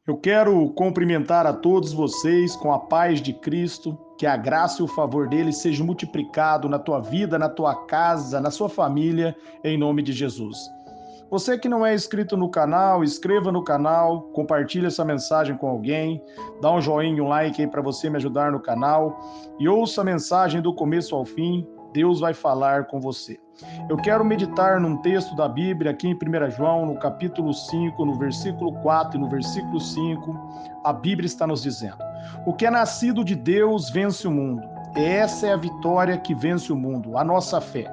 Eu quero cumprimentar a todos vocês com a paz de Cristo, que a graça e o favor dele seja multiplicado na tua vida, na tua casa, na sua família, em nome de Jesus. Você que não é inscrito no canal, inscreva no canal, compartilhe essa mensagem com alguém, dá um joinha, um like aí para você me ajudar no canal e ouça a mensagem do começo ao fim. Deus vai falar com você. Eu quero meditar num texto da Bíblia aqui em 1 João, no capítulo 5, no versículo 4 e no versículo 5, a Bíblia está nos dizendo: o que é nascido de Deus vence o mundo. Essa é a vitória que vence o mundo, a nossa fé.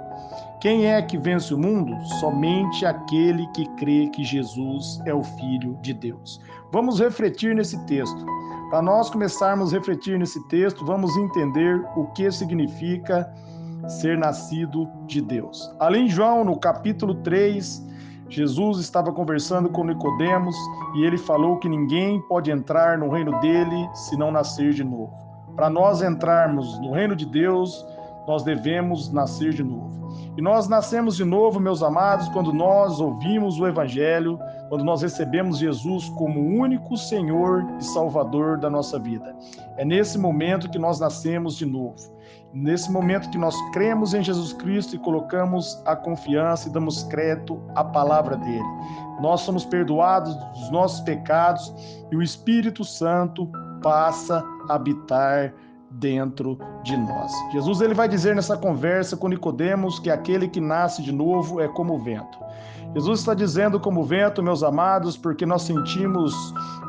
Quem é que vence o mundo? Somente aquele que crê que Jesus é o Filho de Deus. Vamos refletir nesse texto. Para nós começarmos a refletir nesse texto, vamos entender o que significa ser nascido de Deus. Ali em João, no capítulo 3, Jesus estava conversando com Nicodemos e ele falou que ninguém pode entrar no reino dele se não nascer de novo. Para nós entrarmos no reino de Deus, nós devemos nascer de novo. E nós nascemos de novo, meus amados, quando nós ouvimos o Evangelho, quando nós recebemos Jesus como o único Senhor e Salvador da nossa vida. É nesse momento que nós nascemos de novo. Nesse momento que nós cremos em Jesus Cristo e colocamos a confiança e damos crédito à palavra dele. Nós somos perdoados dos nossos pecados e o Espírito Santo passa a habitar dentro de nós. Jesus ele vai dizer nessa conversa com Nicodemos que aquele que nasce de novo é como o vento. Jesus está dizendo como o vento, meus amados, porque nós sentimos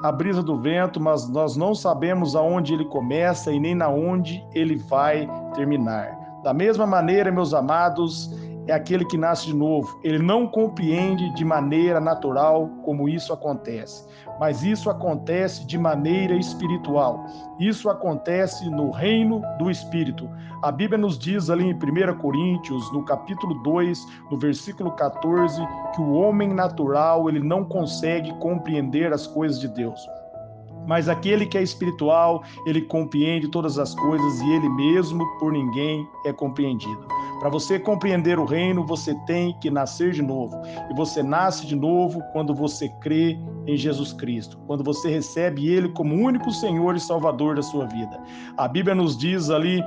a brisa do vento, mas nós não sabemos aonde ele começa e nem na onde ele vai terminar. Da mesma maneira, meus amados, é aquele que nasce de novo. Ele não compreende de maneira natural como isso acontece, mas isso acontece de maneira espiritual. Isso acontece no reino do Espírito. A Bíblia nos diz ali em 1 Coríntios, no capítulo 2, no versículo 14, que o homem natural ele não consegue compreender as coisas de Deus. Mas aquele que é espiritual, ele compreende todas as coisas e ele mesmo por ninguém é compreendido. Para você compreender o reino, você tem que nascer de novo. E você nasce de novo quando você crê em Jesus Cristo, quando você recebe ele como único Senhor e Salvador da sua vida. A Bíblia nos diz ali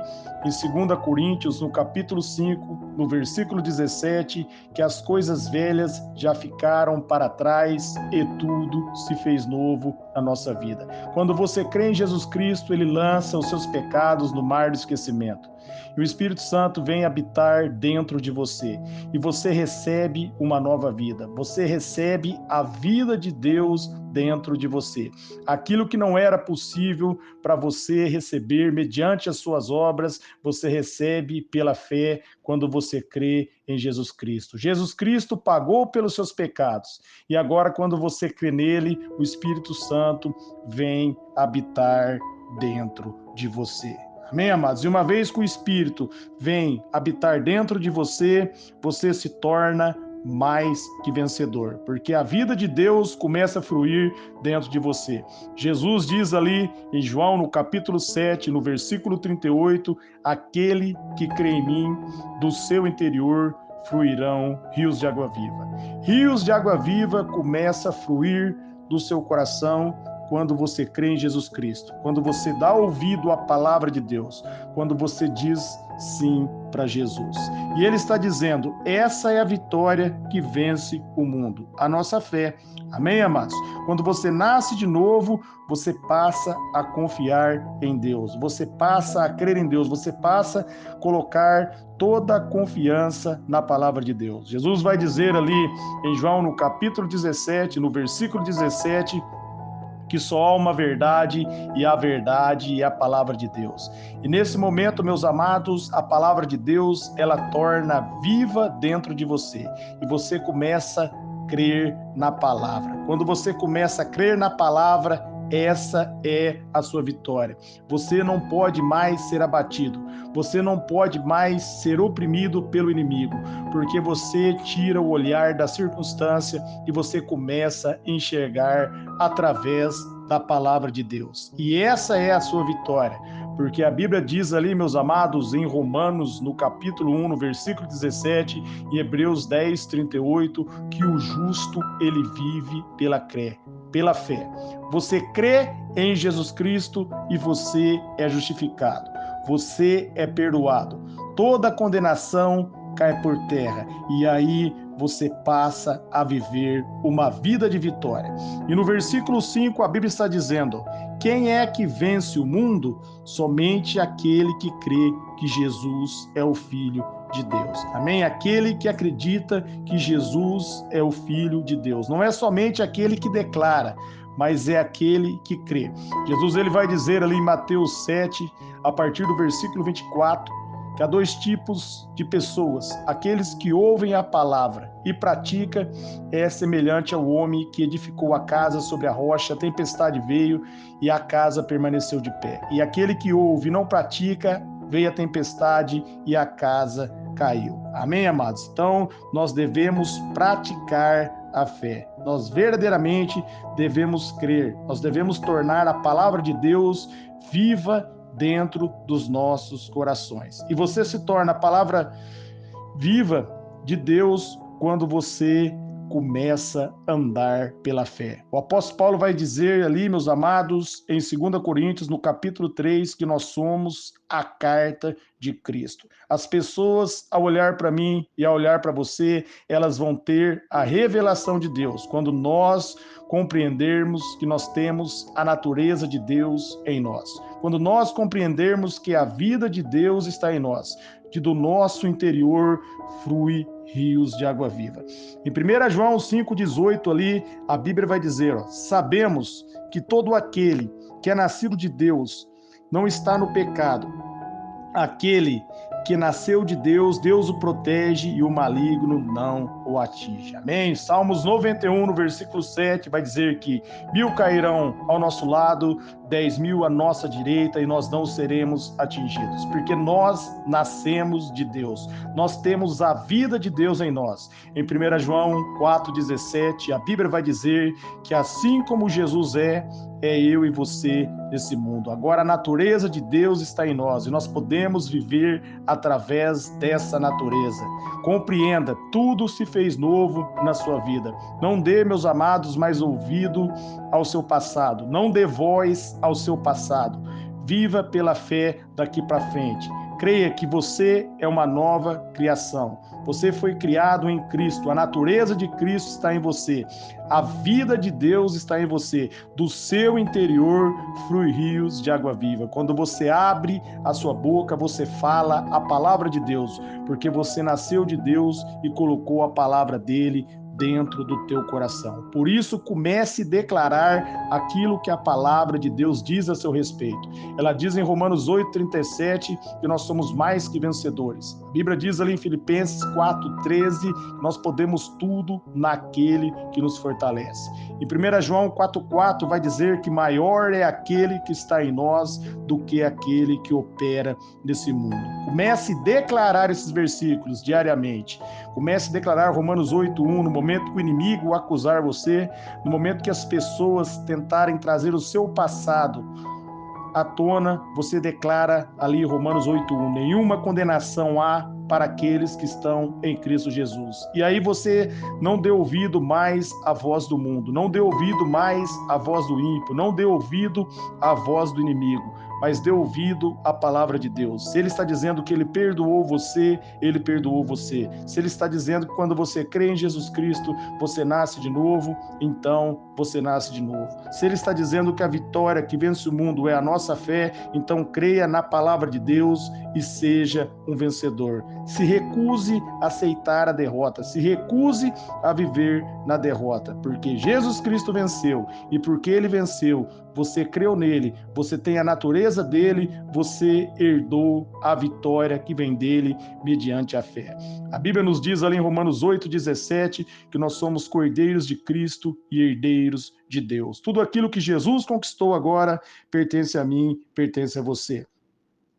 em 2 Coríntios, no capítulo 5, no versículo 17, que as coisas velhas já ficaram para trás e tudo se fez novo na nossa vida. Quando você crê em Jesus Cristo, ele lança os seus pecados no mar do esquecimento. E o Espírito Santo vem habitar dentro de você. E você recebe uma nova vida. Você recebe a vida de Deus dentro de você. Aquilo que não era possível para você receber mediante as suas obras, você recebe pela fé quando você crê em Jesus Cristo. Jesus Cristo pagou pelos seus pecados. E agora, quando você crê nele, o Espírito Santo vem habitar dentro de você. Amém, amados? E uma vez que o Espírito vem habitar dentro de você, você se torna mais que vencedor, porque a vida de Deus começa a fluir dentro de você. Jesus diz ali em João, no capítulo 7, no versículo 38, aquele que crê em mim, do seu interior fluirão rios de água viva. Rios de água viva começa a fluir do seu coração quando você crê em Jesus Cristo, quando você dá ouvido à palavra de Deus, quando você diz sim para Jesus. E ele está dizendo, essa é a vitória que vence o mundo, a nossa fé. Amém, amados? Quando você nasce de novo, você passa a confiar em Deus, você passa a crer em Deus, você passa a colocar toda a confiança na palavra de Deus. Jesus vai dizer ali em João, no capítulo 17, no versículo 17, que só há uma verdade, e a verdade é a palavra de Deus. E nesse momento, meus amados, a palavra de Deus, ela torna viva dentro de você. E você começa a crer na palavra. Quando você começa a crer na palavra, essa é a sua vitória. Você não pode mais ser abatido. Você não pode mais ser oprimido pelo inimigo, porque você tira o olhar da circunstância e você começa a enxergar através da palavra de Deus. E essa é a sua vitória, porque a Bíblia diz ali, meus amados, em Romanos, no capítulo 1, no versículo 17, em Hebreus 10, 38, que o justo, ele vive pela pela fé. Você crê em Jesus Cristo e você é justificado. Você é perdoado. Toda condenação cai por terra. E aí você passa a viver uma vida de vitória. E no versículo 5 a Bíblia está dizendo: quem é que vence o mundo? Somente aquele que crê que Jesus é o Filho de Deus. Amém? Aquele que acredita que Jesus é o Filho de Deus. Não é somente aquele que declara, mas é aquele que crê. Jesus ele vai dizer ali em Mateus 7, a partir do versículo 24, que há dois tipos de pessoas: aqueles que ouvem a palavra e praticam, é semelhante ao homem que edificou a casa sobre a rocha, a tempestade veio e a casa permaneceu de pé. E aquele que ouve e não pratica, veio a tempestade e a casa caiu. Amém, amados? Então, nós devemos praticar a fé. Nós verdadeiramente devemos crer. Nós devemos tornar a palavra de Deus viva dentro dos nossos corações. E você se torna a palavra viva de Deus quando você começa a andar pela fé. O apóstolo Paulo vai dizer ali, meus amados, em 2 Coríntios, no capítulo 3, que nós somos a carta de Cristo. As pessoas, ao olhar para mim e ao olhar para você, elas vão ter a revelação de Deus, quando nós compreendermos que nós temos a natureza de Deus em nós. Quando nós compreendermos que a vida de Deus está em nós, que do nosso interior flui rios de água viva. Em 1 João 5,18 ali, a Bíblia vai dizer, sabemos que todo aquele que é nascido de Deus não está no pecado. Aquele que nasceu de Deus, Deus o protege e o maligno não o atinge. Amém? Salmos 91, no versículo 7, vai dizer que 1000 cairão ao nosso lado, 10.000 à nossa direita e nós não seremos atingidos, porque nós nascemos de Deus. Nós temos a vida de Deus em nós. Em 1 João 4,17, a Bíblia vai dizer que assim como Jesus é eu e você nesse mundo. Agora a natureza de Deus está em nós e nós podemos viver através dessa natureza. Compreenda, tudo se fez novo na sua vida. Não dê, meus amados, mais ouvido ao seu passado. Não dê voz ao seu passado. Viva pela fé daqui para frente. Creia que você é uma nova criação. Você foi criado em Cristo. A natureza de Cristo está em você. A vida de Deus está em você. Do seu interior flui rios de água viva. Quando você abre a sua boca, você fala a palavra de Deus, porque você nasceu de Deus e colocou a palavra dele dentro do teu coração. Por isso, comece a declarar aquilo que a palavra de Deus diz a seu respeito. Ela diz em Romanos 8,37 que nós somos mais que vencedores. A Bíblia diz ali em Filipenses 4,13 que nós podemos tudo naquele que nos fortalece. Em 1 João 4,4 vai dizer que maior é aquele que está em nós do que aquele que opera nesse mundo. Comece a declarar esses versículos diariamente. Comece a declarar Romanos 8,1 no momento que o inimigo acusar você, no momento que as pessoas tentarem trazer o seu passado à tona, você declara ali Romanos 8,1, nenhuma condenação há para aqueles que estão em Cristo Jesus. E aí você não dê ouvido mais à voz do mundo, não dê ouvido mais à voz do ímpio, não dê ouvido à voz do inimigo, mas dê ouvido à palavra de Deus. Se ele está dizendo que ele perdoou você, ele perdoou você. Se ele está dizendo que quando você crê em Jesus Cristo, você nasce de novo, então você nasce de novo. Se ele está dizendo que a vitória que vence o mundo é a nossa fé, então creia na palavra de Deus e seja um vencedor. Se recuse a aceitar a derrota, se recuse a viver na derrota, porque Jesus Cristo venceu e porque ele venceu, você creu nele, você tem a natureza dele, você herdou a vitória que vem dele mediante a fé. A Bíblia nos diz ali em Romanos 8,17 que nós somos cordeiros de Cristo e herdeiros de Deus. Tudo aquilo que Jesus conquistou agora pertence a mim, pertence a você.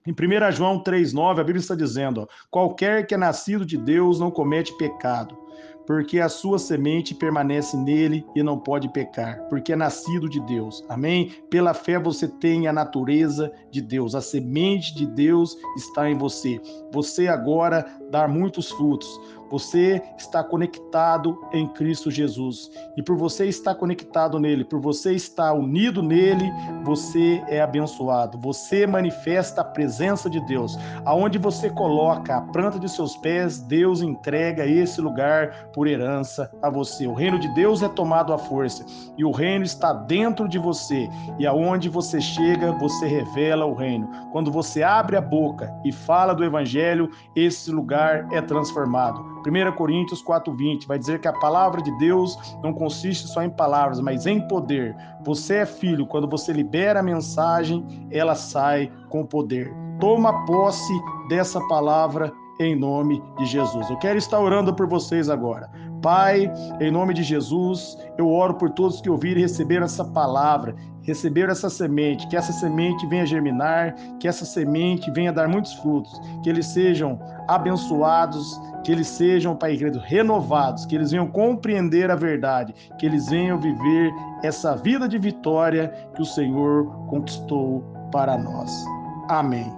Em 1 João 3,9, a Bíblia está dizendo, qualquer que é nascido de Deus não comete pecado, porque a sua semente permanece nele e não pode pecar, porque é nascido de Deus. Amém? Pela fé você tem a natureza de Deus, a semente de Deus está em você. Você agora dá muitos frutos. Você está conectado em Cristo Jesus. E por você estar conectado nele, por você estar unido nele, você é abençoado. Você manifesta a presença de Deus. Aonde você coloca a planta de seus pés, Deus entrega esse lugar por herança a você. O reino de Deus é tomado à força e o reino está dentro de você. E aonde você chega, você revela o reino. Quando você abre a boca e fala do evangelho, esse lugar é transformado. 1 Coríntios 4:20 vai dizer que a palavra de Deus não consiste só em palavras, mas em poder. Você é filho, quando você libera a mensagem, ela sai com poder. Toma posse dessa palavra em nome de Jesus. Eu quero estar orando por vocês agora. Pai, em nome de Jesus, eu oro por todos que ouviram e receberam essa palavra, receberam essa semente, que essa semente venha germinar, que essa semente venha dar muitos frutos, que eles sejam abençoados, que eles sejam, Pai querido, renovados, que eles venham compreender a verdade, que eles venham viver essa vida de vitória que o Senhor conquistou para nós. Amém.